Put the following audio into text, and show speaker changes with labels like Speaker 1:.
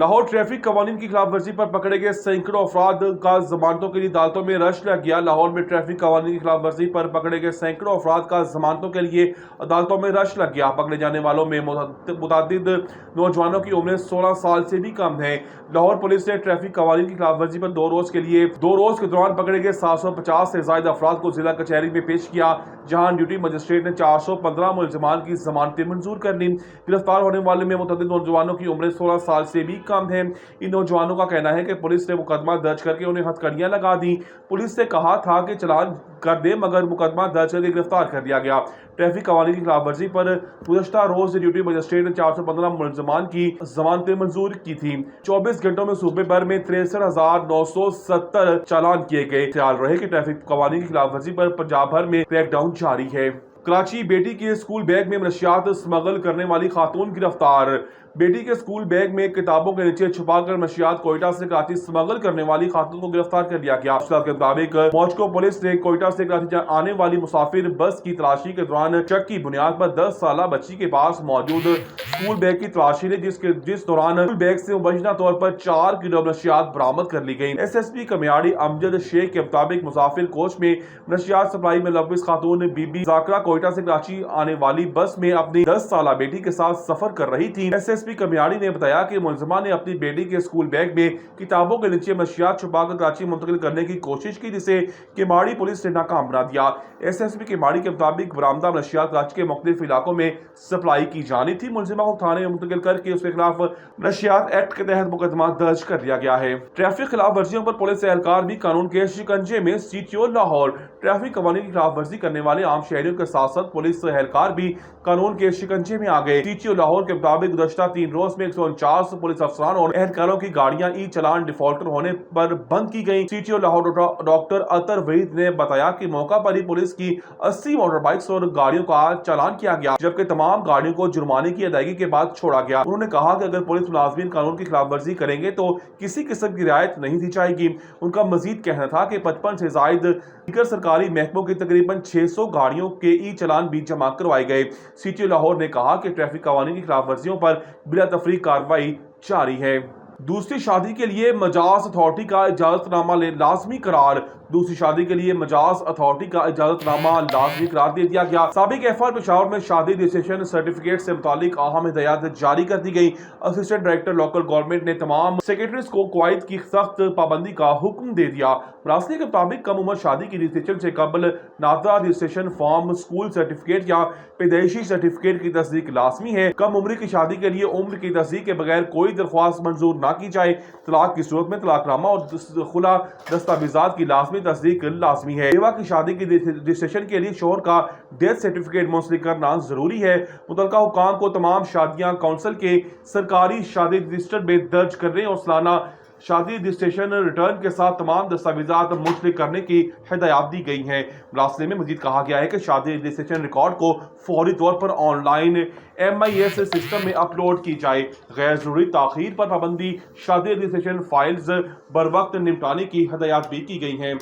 Speaker 1: Lahore traffic قوانین کی خلاف ورزی پر پکڑے گئے سینکڑوں افراد کا ضمانتوں کے لیے عدالتوں میں رش لگ گیا۔ لاہور میں ٹریفک قوانین کی خلاف ورزی پر پکڑے گئے سینکڑوں افراد کا ضمانتوں کے لیے عدالتوں میں رش لگ گیا۔ پکڑے جانے والوں میں متعدد نوجوانوں کی عمریں 16 سال سے بھی کم ہیں۔ لاہور پولیس نے ٹریفک قوانین کی خلاف ورزی پر دو روز کے دوران پکڑے گئے 750 سے زائد افراد کو ضلع کچہری میں پیش کیا، جہاں ڈیوٹی مجسٹریٹ نے 415 ملزمان کی ضمانتیں منظور کر لیں۔ گرفتار ہونے والے میں متعدد نوجوانوں کی عمریں 16 سال سے بھی کم ہیں۔ ان نوجوانوں کا کہنا ہے کہ پولیس نے مقدمہ درج کر کے انہیں ہتھکڑیاں لگا دیں۔ پولیس سے کہا تھا کہ چلان کر دیں، مگر مقدمہ درج کر کے گرفتار کر دیا گیا۔ ٹریفک قوانین کی خلاف ورزی پر گزشتہ روز ڈیوٹی مجسٹریٹ نے 415 ملزمان کی ضمانتیں منظور کی تھیں۔ 24 گھنٹوں میں صوبے بھر میں 63,970 چالان کیے گئے۔ خیال رہے کہ ٹریفک قوانین کی خلاف ورزی پر پنجاب بھر میں کریک ڈاؤن جاری ہے۔ کراچی، بیٹی کے اسکول بیگ میں منشیات اسمگل کرنے والی خاتون گرفتار۔ بیٹی کے اسکول بیگ میں کتابوں کے نیچے چھپا کر منشیات کوئٹہ سے کراچی اسمگل کرنے والی خاتون کو گرفتار کر لیا گیا۔ تفصیلات کے مطابق موجکو پولیس نے کوئٹہ سے کراچی آنے والی مسافر بس کی تلاشی کے دوران شک کی بنیاد پر 10 سالہ بچی کے پاس موجود اسکول بیگ کی تلاشی لی، جس دوران اسکول بیگ سے مبینہ طور پر 4 کلو منشیات برآمد کر لی گئی۔ ایس ایس پی کمیاڑی امجد شیخ کے مطابق مسافر کوچ میں منشیات سپلائی میں ملوث خاتون بی بی ذاکرہ کوئٹہ سے کراچی آنے والی بس میں اپنی 10 سالہ بیٹی کے ساتھ سفر کر رہی تھی۔ ایس ایس پی کمیاڑی نے بتایا کہ ملزمہ نے اپنی بیٹی کے اسکول بیگ میں کتابوں کے نیچے منشیات چھپا کر کراچی منتقل کرنے کی کوشش کی، جسے کمیاڑی پولیس نے ناکام بنا دیا۔ ایس ایس پی کمیاڑی کے مطابق برآمدہ منشیات کراچی کے مختلف علاقوں میں سپلائی کی جانی تھی۔ ملزمہ کو تھانے میں منتقل کر کے اس کے خلاف منشیات ایکٹ کے تحت مقدمہ درج کر لیا گیا ہے۔ ٹریفک خلاف ورزیوں پر پولیس اہلکار بھی قانون کے شکنجے میں۔ C T O Lahore traffic قوانین کی خلاف ورزی کرنے والے عام شہریوں کے ساتھ ساتھ پولیس اہلکار بھی قانون کے شکنجے میں آ گئے۔ سی ٹی او لاہور کے مطابق گزشتہ 3 روز میں 149 پولیس افسران اور اہلکاروں کی گاڑیاں ای چلان ڈیفالٹر ہونے پر بند کی گئیں۔ C T O Lahore doctor Athar Waheed نے بتایا کہ موقع پر ہی پولیس کی 80 موٹر بائکس اور گاڑیوں کا چالان کیا گیا، جبکہ تمام گاڑیوں کو جرمانے کی ادائیگی کے بعد چھوڑا گیا۔ انہوں نے کہا کہ اگر پولیس ملازمین قانون کی خلاف ورزی کریں گے تو کسی قسم کی رعایت نہیں دی جائے گی۔ ان کا مزید کہنا تھا کہ 55 سے زائد دیگر سرکاری محکموں کی تقریباً 600 گاڑیوں کے ای چلان بھی جمع کروائے گئے۔ سی ٹی او لاہور نے کہا کہ ٹریفک قوانین کی خلاف ورزیوں پر بلا تفریق کارروائی جاری ہے۔ دوسری شادی کے لیے مجاز اتھارٹی کا اجازت نامہ لازمی قرار۔ دوسری شادی کے لیے مجاز اتھارٹی کا اجازت نامہ لازمی قرار دے دیا گیا۔ سابق ایفآر پشاور میں شادی رجسٹریشن سرٹیفکیٹ سے متعلق اہم ہدایات جاری کر دی گئی۔ اسسٹنٹ ڈائریکٹر لوکل گورنمنٹ نے تمام سیکریٹریز کو قواعد کی سخت پابندی کا حکم دے دیا۔ مراسلے کے مطابق کم عمر شادی کی رجسٹریشن سے قبل نافذہ رجسٹریشن فارم، اسکول سرٹیفکیٹ یا پیدائشی سرٹیفکیٹ کی تصدیق لازمی ہے۔ کم عمری کی شادی کے لیے عمر کی تصدیق کے بغیر کوئی درخواست منظور نہ کی جائے۔ طلاق کی صورت میں طلاق نامہ اور خلا دستاویزات کی لازمی تصدیق لازمی ہے۔ بیوہ کی شادی کی رجسٹریشن کے لیے شوہر کا ڈیتھ سرٹیفکیٹ منسلک کرنا ضروری ہے۔ متعلقہ حکام کو تمام شادیاں کونسل کے سرکاری شادی رجسٹر میں درج کرنے اور سالانہ شادی رجسٹریشن ریٹرن کے ساتھ تمام دستاویزات منسلک کرنے کی ہدایات دی گئی ہیں۔ مراسلے میں مزید کہا گیا ہے کہ شادی رجسٹریشن ریکارڈ کو فوری طور پر آن لائن MIS سسٹم میں اپلوڈ کی جائے۔ غیر ضروری تاخیر پر پابندی، شادی رجسٹریشن فائلز بروقت نمٹانے کی ہدایات بھی کی گئی ہیں۔